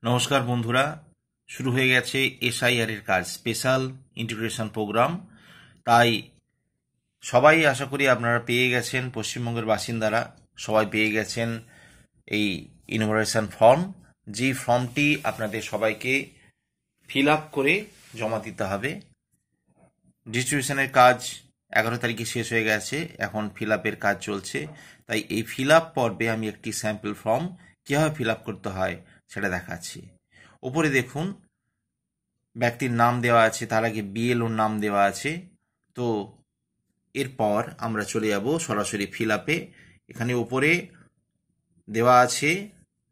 নমস্কার বন্ধুরা, শুরু হয়ে গেছে এসআইআর এর কাজ, স্পেশাল ইন্টিগ্রেশন প্রোগ্রাম। তাই সবাই আশা করি আপনারা পেয়ে গেছেন, পশ্চিমবঙ্গের বাসিন্দারা সবাই পেয়ে গেছেন এই ইনুমারেশন ফর্ম। যে ফর্মটি আপনাদের সবাইকে ফিল আপ করে জমা দিতে হবে। ডিস্ট্রিবিউশনের কাজ 11 তারিখে শেষ হয়ে গেছে, এখন ফিল আপের কাজ চলছে। তাই এই ফিল আপ পর্বে আমি একটি স্যাম্পল ফর্ম কীভাবে ফিল আপ করতে হয় সেটা দেখাচ্ছি। উপরে দেখুন ব্যক্তির নাম দেওয়া আছে, তার আগে বিএলওর নাম দেওয়া আছে। তো এরপর আমরা চলে যাব সরাসরি ফিল আপে। এখানে উপরে দেওয়া আছে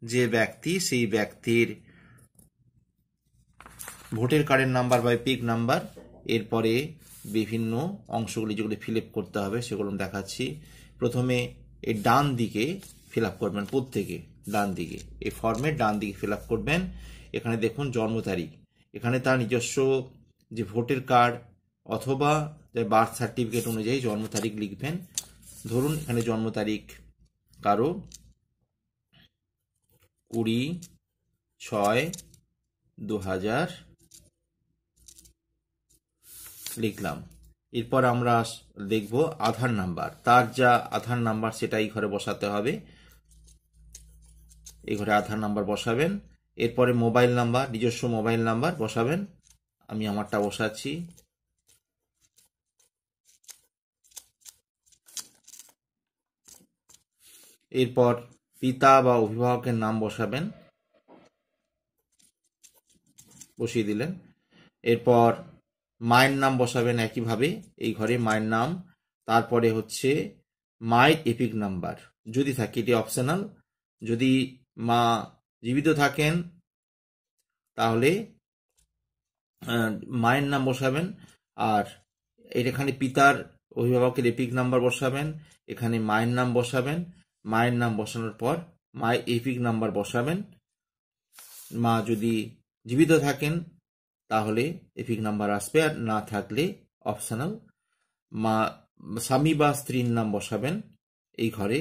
যে ব্যক্তি, সেই ব্যক্তির ভোটার কার্ডের নাম্বার বা পিক নাম্বার। এরপরে বিভিন্ন অংশগুলি যেগুলি ফিল আপ করতে হবে সেগুলো দেখাচ্ছি। প্রথমে এই ডান দিকে ফিল আপ করবেন, প্রত্যেকে ডান দিকে এই ফর্মের ডান দিকে ফিল আপ করবেন। এখানে দেখুন জন্ম তারিখ, এখানে তার নিজস্ব যে ভোটার কার্ড অথবা বার্থ সার্টিফিকেট অনুযায়ী জন্ম তারিখ লিখবেন। ধরুন এখানে জন্ম তারিখ কারো 20/6/2000 লিখলাম। এরপর আমরা দেখব আধার নাম্বার, তার যা আধার নাম্বার সেটা এই ঘরে বসাতে হবে। এই ঘরে আধার নাম্বার বসাবেন। এরপরে মোবাইল নাম্বার, নিজস্ব মোবাইল নাম্বার বসাবেন। আমি আমারটা বসাচ্ছি। এরপর পিতা বা অভিভাবকের নাম বসাবেন, বসিয়ে দিলেন। এরপর মায়ের নাম বসাবেন একইভাবে, এই ঘরে মায়ের নাম। তারপরে হচ্ছে মায়ের এপিক নাম্বার যদি থাকে, এটি অপশনাল। যদি মা জীবিত থাকেন তাহলে মায়ের নাম বসাবেন। আর এখানে পিতার অভিভাবকের এপিক নাম্বার বসাবেন, এখানে মায়ের নাম বসাবেন। মায়ের নাম বসানোর পর মায়ের এপিক নাম্বার বসাবেন। মা যদি জীবিত থাকেন তাহলে এপিক নাম্বার আসবে, আর না থাকলে অপশনাল। মা স্বামী বা স্ত্রীর নাম বসাবেন এই ঘরে,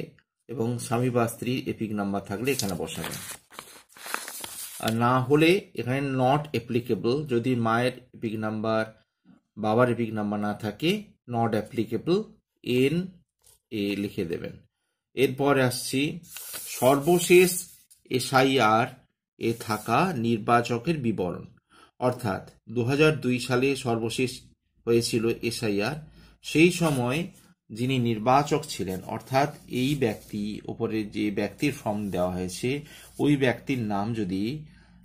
এবং স্বামী বা স্ত্রীর এপিক নাম্বার থাকলে এখানে বসাবেন। আর না হলে এখানে নট অ্যাপ্লিকেবল, যদি মায়ের এপিক নাম্বার বাবার এপিক নাম্বার না থাকে, নট অ্যাপ্লিকেবল NA লিখে দেবেন। এরপর আসছি সর্বশেষ এসআইআর এ থাকা নির্বাচকের বিবরণ, অর্থাৎ 2002 সালে সর্বশেষ হয়েছিল এসআইআর। সেই সময় যিনি নির্বাচক ছিলেন, অর্থাৎ এই ব্যক্তি, ওপরে যে ব্যক্তির ফর্ম দেওয়া হয়েছে ওই ব্যক্তির নাম যদি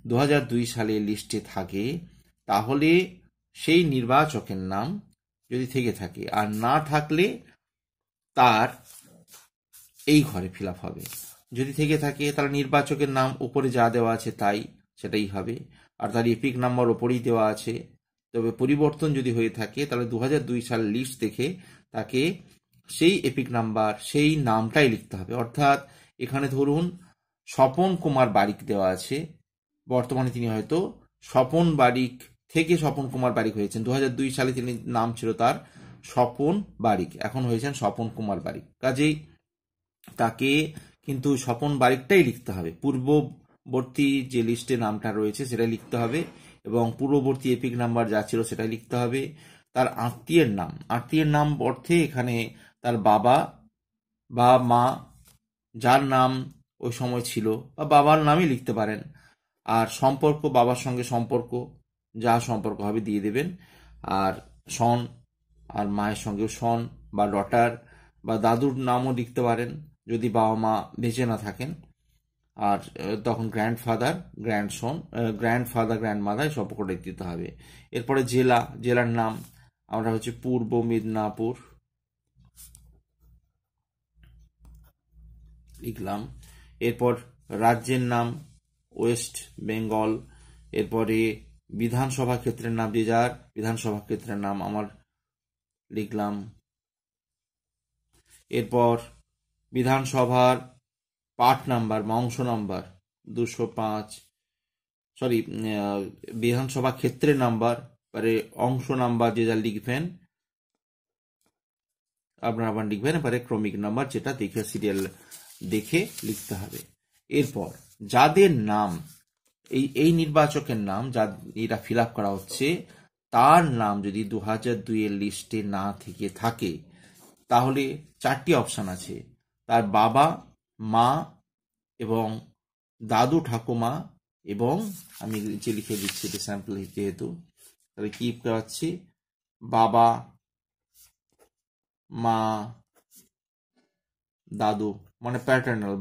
2002 সালে লিস্টে থাকে তাহলে সেই নির্বাচকের নাম যদি থেকে থাকে, আর না থাকলে তার এই ঘরে ফিল আপ হবে। যদি থেকে থাকে তাহলে নির্বাচকের নাম উপরে যা দেওয়া আছে তাই সেটাই হবে, আর তার এপিক নাম্বার ওপরেই দেওয়া আছে। তবে পরিবর্তন যদি হয়ে থাকে তাহলে 2002 সাল লিস্ট দেখে তাকে সেই এপিক নাম্বার, সেই নামটাই লিখতে হবে। অর্থাৎ এখানে ধরুন স্বপন কুমার বারিক দেওয়া আছে, বর্তমানে তিনি হয়তো স্বপন বারিক থেকে স্বপন কুমার বারিক হয়েছেন। 2002 সালে তিনি নাম ছিল তার স্বপন বারিক, এখন হয়েছেন স্বপন কুমার বারিক। কাজেই তাকে কিন্তু স্বপন বারিকটাই লিখতে হবে। পূর্ববর্তী যে লিস্টে নামটা রয়েছে সেটাই লিখতে হবে, এবং পূর্ববর্তী এপিক নাম্বার যা ছিল সেটাই লিখতে হবে। তার আত্মীয়ের নাম, আত্মীয়ের নাম অর্থে এখানে তার বাবা বা মা যার নাম ওই সময় ছিল বা বাবার নামই লিখতে পারেন। আর সম্পর্ক, বাবার সঙ্গে সম্পর্ক যা সম্পর্ক হবে দিয়ে দেবেন। আর সন, আর মায়ের সঙ্গেও সন বা ডটার বা দাদুর নামও লিখতে পারেন যদি বাবা মা বেঁচে না থাকেন। আর তখন গ্র্যান্ডফাদার, গ্র্যান্ডসন, গ্র্যান্ডফাদার, গ্র্যান্ডমাদার সম্পর্কটা দিতে হবে। এরপরে জেলা, জেলার নাম আমরা হচ্ছে পূর্ব মেদিনীপুর লিখলাম। এরপর রাজ্যের নাম ওয়েস্ট বেঙ্গল। এরপরে বিধানসভা ক্ষেত্রের নাম, যে যার বিধানসভা ক্ষেত্রের নাম আমার লিখলাম। এরপর বিধানসভার পার্ট নাম্বার বা অংশ নাম্বার 205, সরি বিধানসভা ক্ষেত্রের নাম্বার, পরে অংশ নাম্বার যে যা লিখবেন আপনারা আবার লিখবেন, এবারে ক্রমিক নাম্বার যেটা দেখে সিরিয়াল দেখে লিখতে হবে। এরপর যাদের নাম এই নির্বাচকের নাম যা এটা ফিল আপ করা হচ্ছে তার নাম যদি 2002 লিস্টে না থেকে থাকে তাহলে 4টি অপশন আছে, তার বাবা, মা এবং দাদু ঠাকুমা, এবং আমি নিচে লিখে দিচ্ছি এটা স্যাম্পল যেহেতু, তাহলে কি করাচ্ছি, বাবা, মা, দাদু মানে প্যাটার্নাল,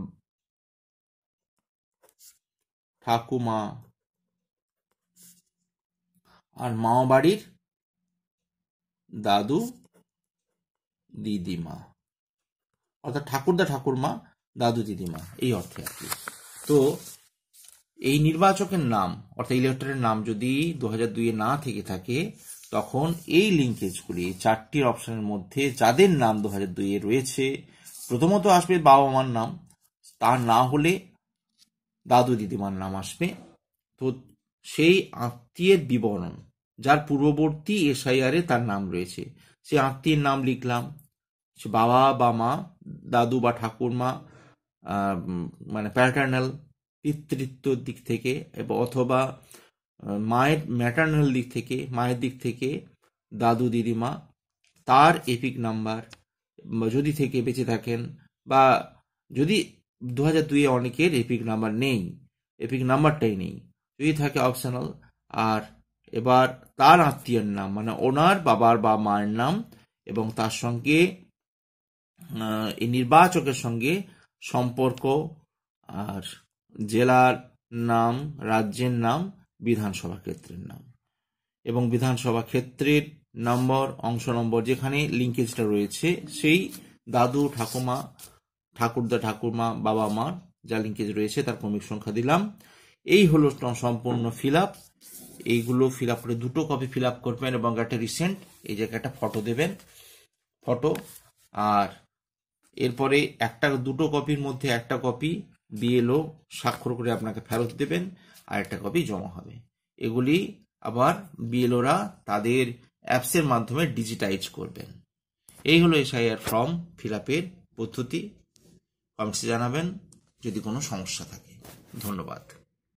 ঠাকুমা আর মামা বাড়ির দাদু দিদিমা, অর্থাৎ ঠাকুরদা ঠাকুরমা দাদু দিদিমা এই অর্থে আর কি। তো এই নির্বাচকের নাম অর্থাৎ ইলেক্টরের নাম যদি 2002 না থেকে থাকে তখন এই লিঙ্কেজগুলি 4টির অপশনের মধ্যে যাদের নাম 2002 রয়েছে, প্রথমত আসবে বাবা মার নাম, তার না হলে দাদু দিদিমার নাম আসবে। তো সেই আত্মীয়ের বিবরণ যার পূর্ববর্তী এসআইআরে তার নাম রয়েছে, সেই আত্মীয়ের নাম লিখলাম, সে বাবা বা মা, দাদু বা ঠাকুরমা মানে প্যাটার্নাল পিতৃত্বর দিক থেকে, অথবা মায়ের ম্যাটার্নাল দিক থেকে, মায়ের দিক থেকে দাদু দিদিমা, তার এপিক নাম্বার যদি থেকে বেঁচে থাকেন, বা যদি 2002 অনেকের এপিক নাম্বার নেই, এপিক নাম্বারটাই নেই, যদি থাকে অপশনাল। আর এবার তার আত্মীয়ের নাম মানে ওনার বাবার বা মায়ের নাম এবং তার সঙ্গে এই নির্বাচকের সঙ্গে সম্পর্ক, আর জেলার নাম, রাজ্যের নাম, বিধানসভা ক্ষেত্রের নাম এবং বিধানসভা ক্ষেত্রের নম্বর, অংশ নম্বর যেখানে লিঙ্কেজটা রয়েছে সেই দাদু ঠাকুমা, ঠাকুরদা ঠাকুরমা, বাবা মার যা লিঙ্কেজ রয়েছে তার ক্রমিক সংখ্যা দিলাম। এই হলো সম্পূর্ণ ফিল আপ। এইগুলো ফিল আপ করে 2টো কপি ফিল আপ করবেন এবং একটা রিসেন্ট এই জায়গায় একটা ফটো দেবেন, ফটো। আর এরপরে 2টো কপির মধ্যে একটা কপি বিএলও স্বাক্ষর করে আপনাকে ফেরত দেবেন, আর একটা কপি জমা হবে। এগুলি আবার বিএলওরা তাদের অ্যাপসের মাধ্যমে ডিজিটাইজ করবেন। এই হলো এসআইআর ফর্ম ফিল আপের পদ্ধতি। কমেন্টসে জানাবেন যদি কোনো সমস্যা থাকে। ধন্যবাদ।